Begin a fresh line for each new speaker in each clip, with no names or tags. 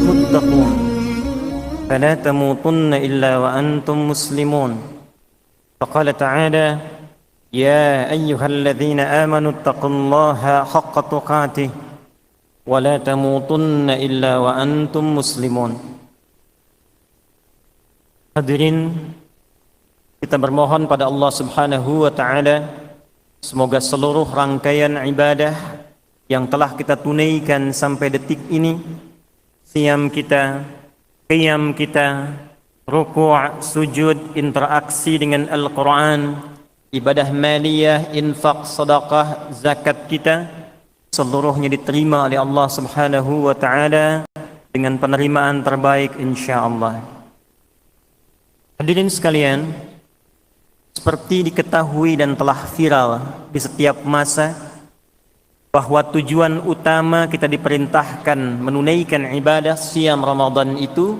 muttaqun fala tamutunna illa wa antum muslimun. Faqala ta'ala ya ayyuhalladzina amanu taqullaha haqqa tuqatih wa la tamutunna illa wa antum muslimun. Hadirin, kita bermohon pada Allah Subhanahu wa ta'ala, semoga seluruh rangkaian ibadah yang telah kita tunaikan sampai detik ini, siam kita, qiyam kita, ruku', sujud, interaksi dengan Al-Quran, ibadah maliyah, infak, sedekah, zakat kita, seluruhnya diterima oleh Allah Subhanahu wa ta'ala dengan penerimaan terbaik insyaallah. Hadirin sekalian, seperti diketahui dan telah viral di setiap masa bahwa tujuan utama kita diperintahkan menunaikan ibadah siam Ramadan itu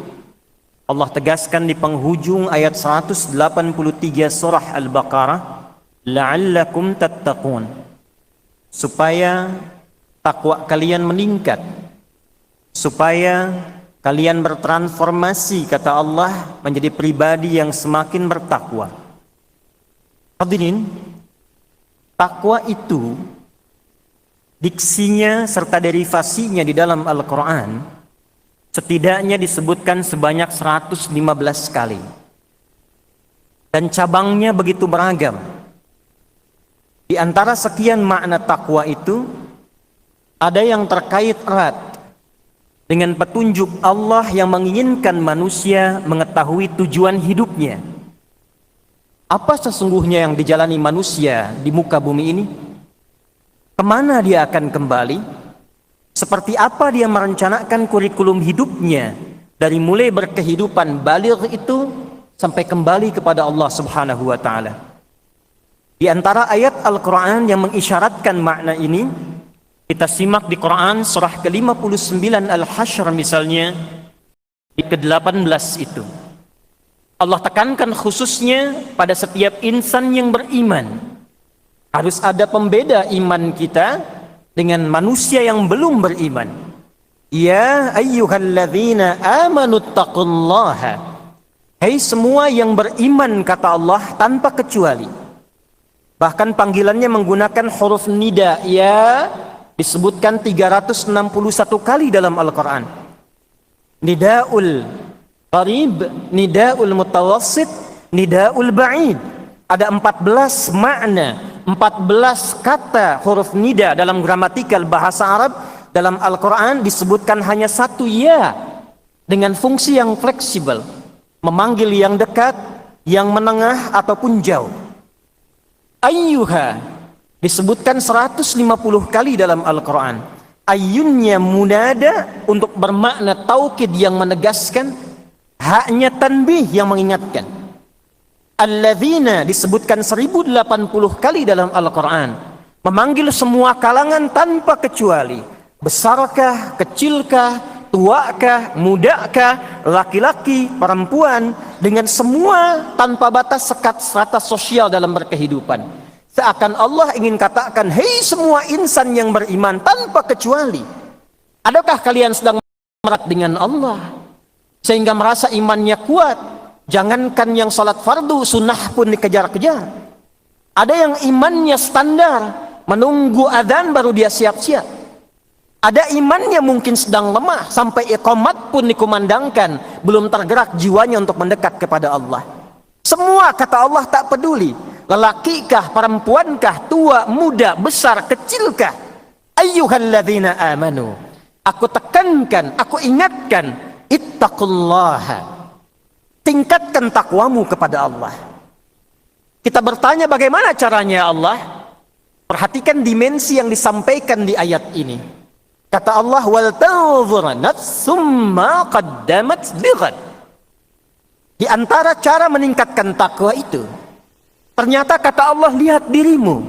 Allah tegaskan di penghujung ayat 183 surah Al-Baqarah, la'allakum tattaqun, supaya takwa kalian meningkat, supaya kalian bertransformasi, kata Allah, menjadi pribadi yang semakin bertakwa. Hadirin, takwa itu diksinya serta derivasinya di dalam Al-Quran setidaknya disebutkan sebanyak 115 kali. Dan cabangnya begitu beragam. Di antara sekian makna takwa itu, ada yang terkait erat dengan petunjuk Allah yang menginginkan manusia mengetahui tujuan hidupnya. Apa sesungguhnya yang dijalani manusia di muka bumi ini? Kemana dia akan kembali? Seperti apa dia merencanakan kurikulum hidupnya dari mulai berkehidupan baligh itu sampai kembali kepada Allah Subhanahu wa ta'ala. Di antara ayat Al-Quran yang mengisyaratkan makna ini, kita simak di Quran surah ke-59 Al-Hasyr misalnya, di ke-18 itu. Allah tekankan khususnya pada setiap insan yang beriman. Harus ada pembeda iman kita dengan manusia yang belum beriman. Ya ayyuhalladzina amanu taqullaha. Hai semua yang beriman, kata Allah, tanpa kecuali. Bahkan panggilannya menggunakan huruf nida, ya, disebutkan 361 kali dalam Al-Quran. Nidaul qarib, nidaul mutawassit, nidaul ba'id. Ada 14 makna, 14 kata huruf nida dalam gramatikal bahasa Arab. Dalam Al-Quran disebutkan hanya satu ya, dengan fungsi yang fleksibel, memanggil yang dekat, yang menengah ataupun jauh. Ayyuha disebutkan 150 kali dalam Al-Quran. Ayyunnya munada untuk bermakna taukid yang menegaskan, haknya tanbih yang mengingatkan. Alladzina disebutkan 1080 kali dalam Al-Quran, memanggil semua kalangan tanpa kecuali, besarkah, kecilkah, tuakah, mudakah, laki-laki, perempuan, dengan semua tanpa batas sekat strata sosial dalam berkehidupan. Seakan Allah ingin katakan, hei semua insan yang beriman tanpa kecuali, adakah kalian sedang merat dengan Allah sehingga merasa imannya kuat? Jangankan yang salat fardu, sunnah pun dikejar-kejar. Ada yang imannya standar, menunggu adzan baru dia siap-siap. Ada imannya mungkin sedang lemah, sampai iqamat pun dikumandangkan, belum tergerak jiwanya untuk mendekat kepada Allah. Semua, kata Allah, tak peduli, lelakikah, perempuankah, tua, muda, besar, kecilkah. Ayyuhalladzina amanu, aku tekankan, aku ingatkan, ittaqullaha, tingkatkan takwamu kepada Allah. Kita bertanya, bagaimana caranya Allah? Perhatikan dimensi yang disampaikan di ayat ini. Kata Allah, wal tanzur nafsum ma qaddamat lighad. Di antara cara meningkatkan takwa itu, ternyata kata Allah, lihat dirimu,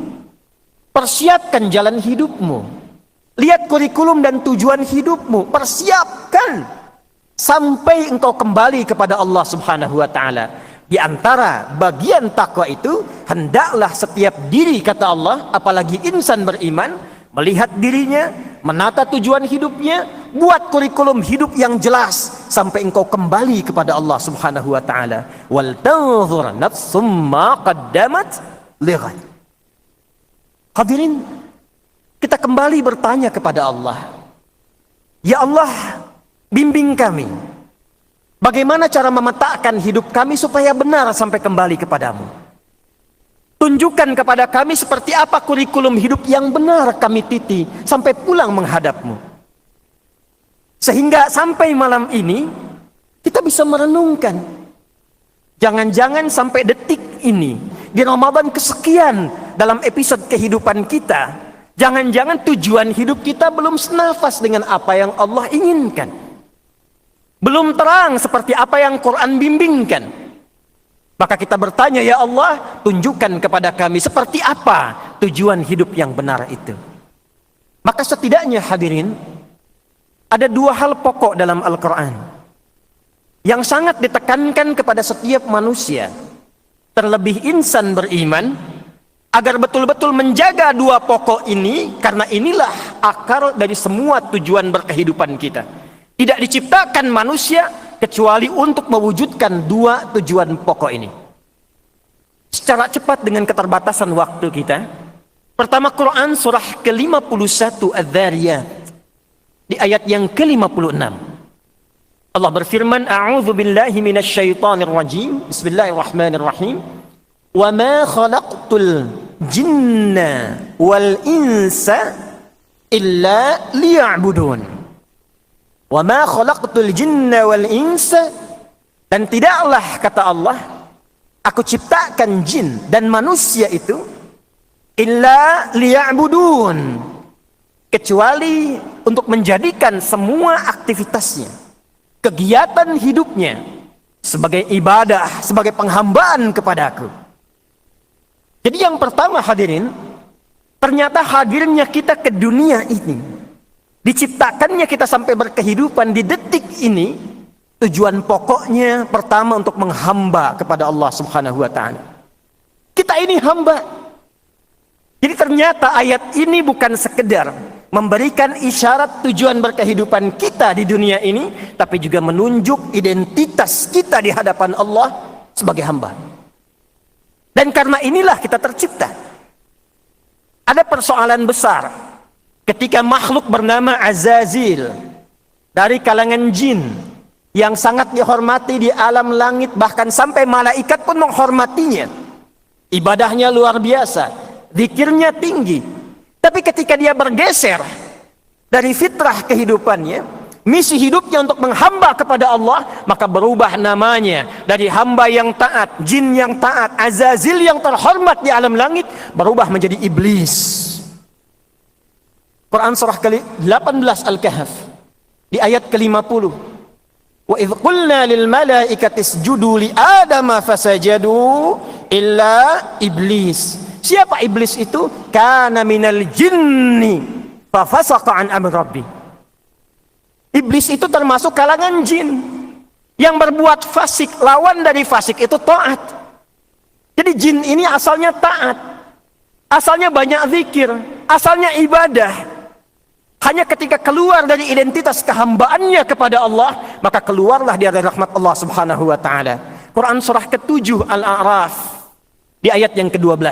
persiapkan jalan hidupmu, lihat kurikulum dan tujuan hidupmu, persiapkan sampai engkau kembali kepada Allah Subhanahu wa ta'ala. Di antara bagian takwa itu, hendaklah setiap diri, kata Allah, apalagi insan beriman, melihat dirinya, menata tujuan hidupnya, buat kurikulum hidup yang jelas sampai engkau kembali kepada Allah Subhanahu wa taala. Wal tanzur nafsum ma qaddamat lighad. Hadirin, kita kembali bertanya kepada Allah. Ya Allah, bimbing kami. Bagaimana cara memetakkan hidup kami supaya benar sampai kembali kepadamu? Tunjukkan kepada kami seperti apa kurikulum hidup yang benar kami titi sampai pulang menghadapmu. Sehingga sampai malam ini kita bisa merenungkan. Jangan-jangan sampai detik ini, di Ramadan kesekian dalam episode kehidupan kita, jangan-jangan tujuan hidup kita belum senafas dengan apa yang Allah inginkan. Belum terang seperti apa yang Quran bimbingkan. Maka kita bertanya, ya Allah, tunjukkan kepada kami seperti apa tujuan hidup yang benar itu. Maka setidaknya hadirin, ada dua hal pokok dalam Al-Quran yang sangat ditekankan kepada setiap manusia, terlebih insan beriman, agar betul-betul menjaga dua pokok ini, karena inilah akar dari semua tujuan berkehidupan kita. Tidak diciptakan manusia kecuali untuk mewujudkan dua tujuan pokok ini. Secara cepat dengan keterbatasan waktu kita, pertama Quran surah ke-51 Adz-Dzariyat di ayat yang ke-56. Allah berfirman, A'udzu billahi minasyaitonir rajim. Bismillahirrahmanirrahim. Wa ma khalaqtul jinna wal insa illa liya'budun. Wa ma khalaqtul jinna wal insa, dan tidaklah, kata Allah, aku ciptakan jin dan manusia itu illa liya'budun, kecuali untuk menjadikan semua aktivitasnya, kegiatan hidupnya sebagai ibadah, sebagai penghambaan kepadaku. Jadi yang pertama hadirin, ternyata hadirnya kita ke dunia ini, diciptakannya kita sampai berkehidupan di detik ini, tujuan pokoknya pertama untuk menghamba kepada Allah Subhanahu wa taala. Kita ini hamba. Jadi ternyata ayat ini bukan sekedar memberikan isyarat tujuan berkehidupan kita di dunia ini, tapi juga menunjuk identitas kita di hadapan Allah sebagai hamba. Dan karena inilah kita tercipta. Ada persoalan besar ketika makhluk bernama Azazil dari kalangan jin yang sangat dihormati di alam langit, bahkan sampai malaikat pun menghormatinya. Ibadahnya luar biasa, zikirnya tinggi. Tapi ketika dia bergeser dari fitrah kehidupannya, misi hidupnya untuk menghamba kepada Allah, maka berubah namanya dari hamba yang taat, jin yang taat, Azazil yang terhormat di alam langit, berubah menjadi iblis. Quran surah ke-18 Al-Kahf di ayat ke-50. Wa idh qulna lil malaikati isjudu li adama fasajadu illa iblis. Siapa iblis itu? Kana minal jinni fa fasaqa an amri rabbi. Iblis itu termasuk kalangan jin yang berbuat fasik. Lawan dari fasik itu taat. Jadi jin ini asalnya taat, asalnya banyak zikir, asalnya ibadah. Hanya ketika keluar dari identitas kehambaannya kepada Allah, maka keluarlah dia dari rahmat Allah Subhanahu wa taala. Quran surah ke-7 Al-A'raf di ayat yang ke-12.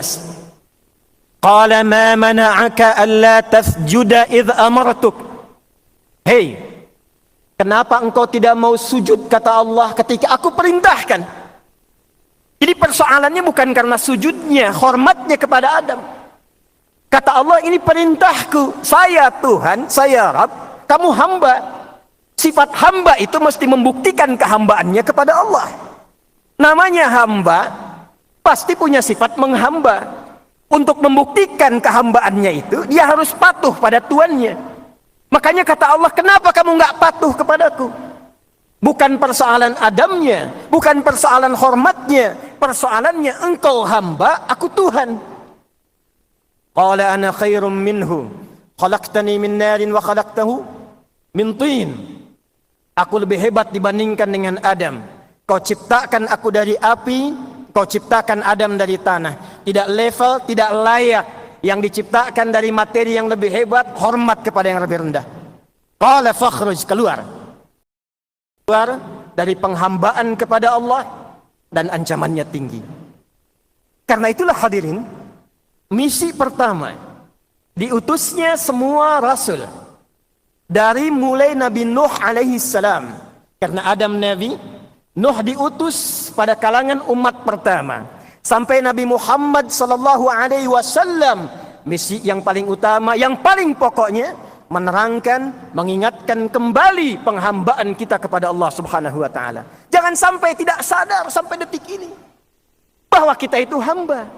Qala ma mana'aka alla tasjuda idh amartuk. Hei, kenapa engkau tidak mau sujud, kata Allah, ketika aku perintahkan? Jadi persoalannya bukan karena sujudnya, hormatnya kepada Adam. Kata Allah, ini perintahku, saya Tuhan, saya Rabb, kamu hamba. Sifat hamba itu mesti membuktikan kehambaannya kepada Allah. Namanya hamba, pasti punya sifat menghamba. Untuk membuktikan kehambaannya itu, dia harus patuh pada tuannya. Makanya kata Allah, kenapa kamu nggak patuh kepadaku? Bukan persoalan Adamnya, bukan persoalan hormatnya, persoalannya engkau hamba, aku Tuhan. Qala ana khairum minhu, khalaqtani min narin wa khalaqtahu min tin. Aku lebih hebat dibandingkan dengan Adam. Kau ciptakan aku dari api, kau ciptakan Adam dari tanah. Tidak level, tidak layak. Yang diciptakan dari materi yang lebih hebat, hormat kepada yang lebih rendah. Qala fakhruj, keluar. Keluar dari penghambaan kepada Allah dan ancamannya tinggi. Karena itulah hadirin, misi pertama, diutusnya semua rasul. Dari mulai Nabi Nuh alaihi salam. Karena Adam Nabi, Nuh diutus pada kalangan umat pertama. Sampai Nabi Muhammad sallallahu alaihi wasallam, misi yang paling utama, yang paling pokoknya, menerangkan, mengingatkan kembali penghambaan kita kepada Allah Subhanahu wa taala. Jangan sampai tidak sadar sampai detik ini bahwa kita itu hamba.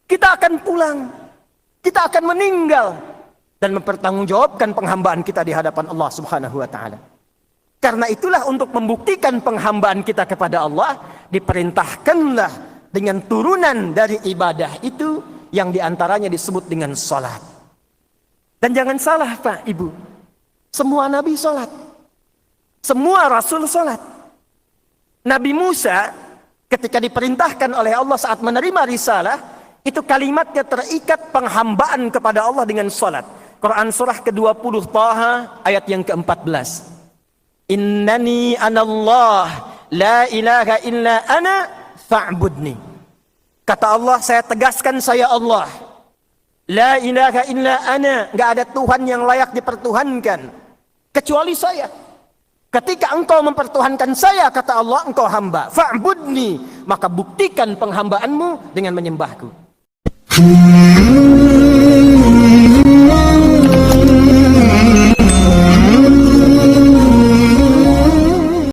Kita akan pulang. Kita akan meninggal dan mempertanggungjawabkan penghambaan kita di hadapan Allah Subhanahu wa taala. Karena itulah untuk membuktikan penghambaan kita kepada Allah, diperintahkanlah dengan turunan dari ibadah itu yang diantaranya disebut dengan salat. Dan jangan salah Pak, Ibu. Semua nabi salat. Semua rasul salat. Nabi Musa ketika diperintahkan oleh Allah saat menerima risalah, itu kalimatnya terikat penghambaan kepada Allah dengan salat. Quran surah ke-20 Taha ayat yang ke-14. Innani anallah la ilaha illa ana fa'budni. Kata Allah, saya tegaskan saya Allah. La ilaha illa ana, enggak ada Tuhan yang layak dipertuhankan kecuali saya. Ketika engkau mempertuhankan saya, kata Allah, engkau hamba. Fa'budni, maka buktikan penghambaanmu dengan menyembahku.